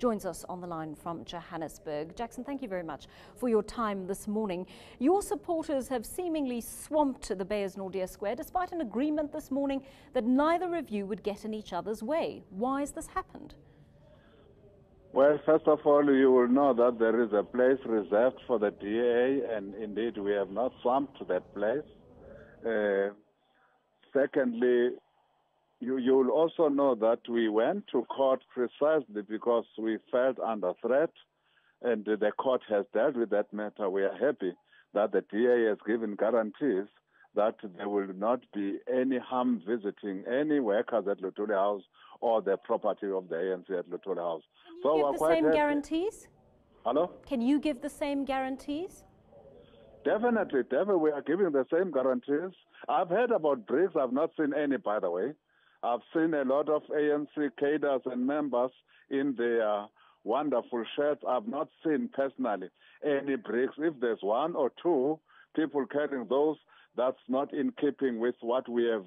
joins us on the line from Johannesburg. Jackson, thank you very much for your time this morning. Your supporters have seemingly swamped the Beyers Naude Square despite an agreement this morning that neither of you would get in each other's way. Why has this happened? Well, first of all, you will know that there is a place reserved for the DA, and indeed we have not swamped that place. Secondly, you will also know that we went to court precisely because we felt under threat, and the court has dealt with that matter. We are happy that the DA has given guarantees that there will not be any harm visiting any workers at Luthuli House or the property of the ANC at Luthuli House. Can you give the same guarantees? Hello? Can you give the same guarantees? Definitely, we are giving the same guarantees. I've heard about bricks. I've not seen any, by the way. I've seen a lot of ANC cadres and members in their wonderful shirts. I've not seen personally any bricks. If there's one or two people carrying those, that's not in keeping with what we have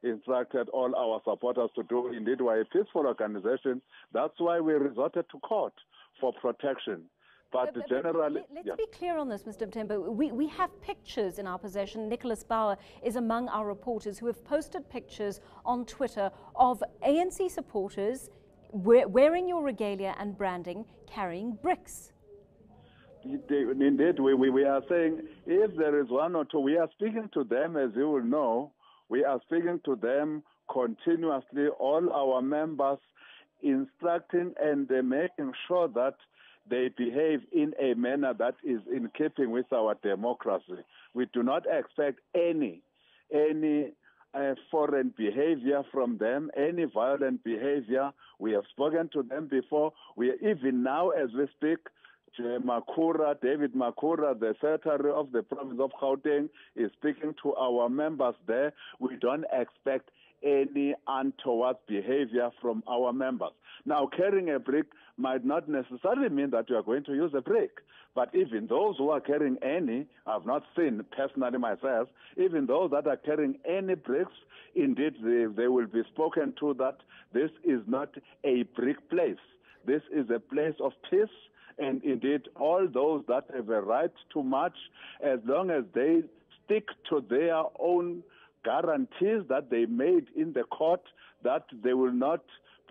instructed all our supporters to do. Indeed, we're a peaceful organization. That's why we resorted to court for protection. But generally... Let's be clear on this, Mr. Mthembu. We have pictures in our possession. Nicholas Bauer is among our reporters who have posted pictures on Twitter of ANC supporters wearing your regalia and branding, carrying bricks. Indeed, we are saying if there is one or two, we are speaking to them, as you will know. We are speaking to them continuously, all our members, instructing and making sure that they behave in a manner that is in keeping with our democracy. We do not expect any foreign behavior from them, any violent behavior. We have spoken to them before. Even now, as we speak, David Makura, the Secretary of the Province of Gauteng, is speaking to our members there. We don't expect any untoward behavior from our members. Now, carrying a brick might not necessarily mean that you are going to use a brick. But even those who are carrying any, I've not seen personally myself, even those that are carrying any bricks, indeed they will be spoken to that this is not a brick place. This is a place of peace. And indeed, all those that have a right to march, as long as they stick to their own guarantees that they made in the court, that they will not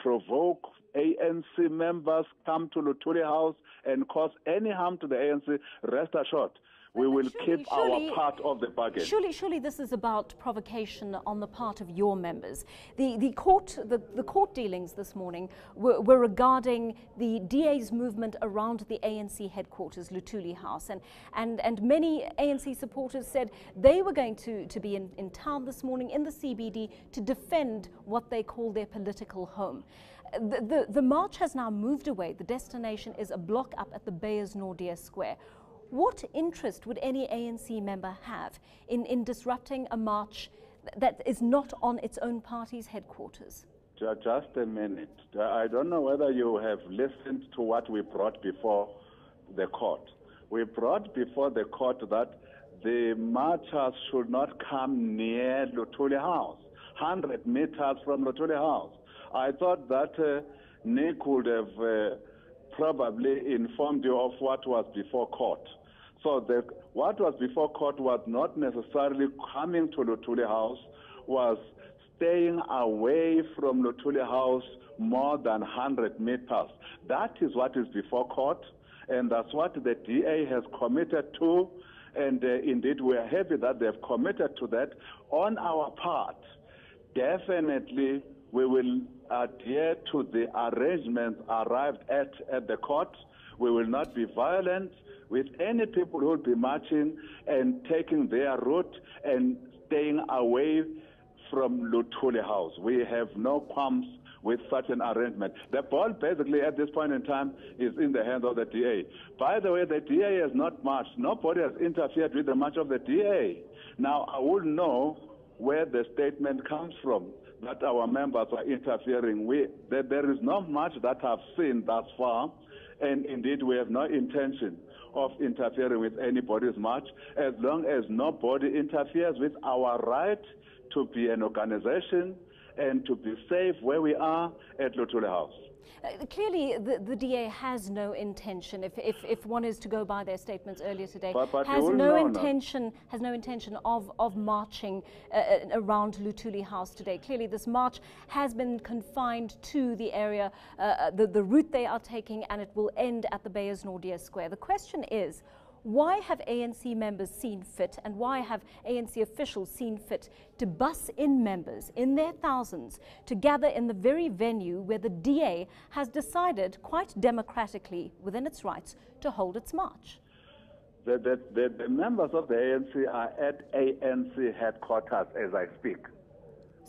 provoke ANC members, come to Luthuli House and cause any harm to the ANC, rest assured. We will keep our part of the bargain. Surely this is about provocation on the part of your members. The court dealings this morning were regarding the DA's movement around the ANC headquarters, Luthuli House. And many ANC supporters said they were going to be in town this morning in the CBD to defend what they call their political home. The march has now moved away. The destination is a block up at the Beyers Naude Square. What interest would any ANC member have in disrupting a march that is not on its own party's headquarters? Just a minute. I don't know whether you have listened to what we brought before the court. We brought before the court that the marchers should not come near Luthuli House, 100 meters from Luthuli House. I thought that Nick would have probably informed you of what was before court. So what was before court was not necessarily coming to Luthuli House, was staying away from Luthuli House more than 100 meters. That is what is before court, and that's what the DA has committed to, and indeed we are happy that they have committed to that. On our part, definitely we will adhere to the arrangements arrived at the court. We will not be violent with any people who will be marching and taking their route and staying away from Luthuli House. We have no qualms with such an arrangement. The ball basically at this point in time is in the hands of the DA. By the way, the DA has not marched. Nobody has interfered with the march of the DA. Now, I would know where the statement comes from that our members are interfering with. There is no march that I've seen thus far, and indeed we have no intention of interfering with anybody's march, as long as nobody interferes with our right to be an organization and to be safe where we are at Luthuli House. Clearly, the DA has no intention, if one is to go by their statements earlier today, But has no intention of marching around Luthuli House today. Clearly, this march has been confined to the area, the route they are taking, and it will end at the Beyers Naude Square. The question is, why have ANC members seen fit, and why have ANC officials seen fit to bus in members in their thousands to gather in the very venue where the DA has decided quite democratically within its rights to hold its march? The members of the ANC are at ANC headquarters as I speak.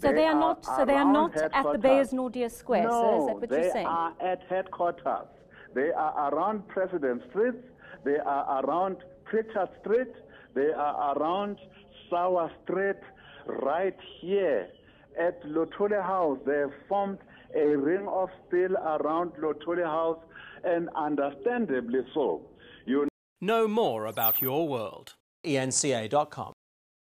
So they are not at the Beyers Naude Square, no, sir? Is that what you're saying? They are at headquarters. They are around President Street. They are around Preacher Street. They are around Sour Street. Right here at Luthuli House, they have formed a ring of steel around Luthuli House, and understandably so. Know more about your world. eNCA.com.